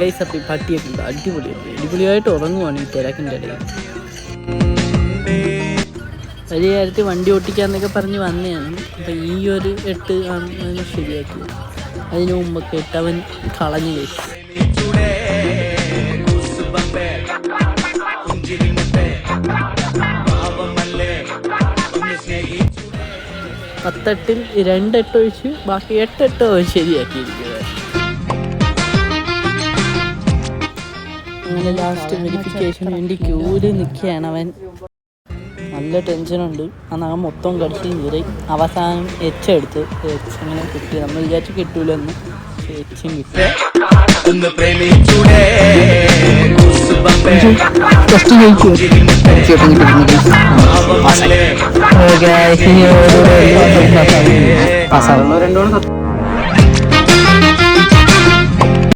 Guys അപ്പം ഈ പട്ടിയൊക്കെ ഉണ്ട്, അടിപൊളിയായിട്ട് ഉറങ്ങുവാണ് ഈ തിരക്കിൻ്റെ ഇടയിൽ. വലിയ കാര്യത്തിൽ വണ്ടി ഓട്ടിക്കാന്നൊക്കെ പറഞ്ഞ് വന്നതാണ്. അപ്പം ഈ ഒരു 8 ആണ് അതിന് ശരിയാക്കി. അതിന് മുമ്പൊക്കെ 8 അവൻ കളഞ്ഞു ഗൈസ്. 10-8-ൽ 2 8 ഒഴിച്ച് ബാക്കി 8 8 അവൻ ശരിയാക്കിയിരിക്കുക. അങ്ങനെ ലാസ്റ്റ് വെരിഫിക്കേഷന് വേണ്ടി ക്യൂവിൽ നിൽക്കുകയാണ് അവൻ. നല്ല ടെൻഷനുണ്ട്. ആ നഖം മൊത്തം കടിച്ച് കീറി. അവസാനം എച്ചെടുത്ത് അങ്ങനെ കിട്ടി. നമ്മൾ വിചാരിച്ച് കിട്ടൂലെന്ന്, എച്ചും കിട്ടി. പാസ്സാവുന്നു 2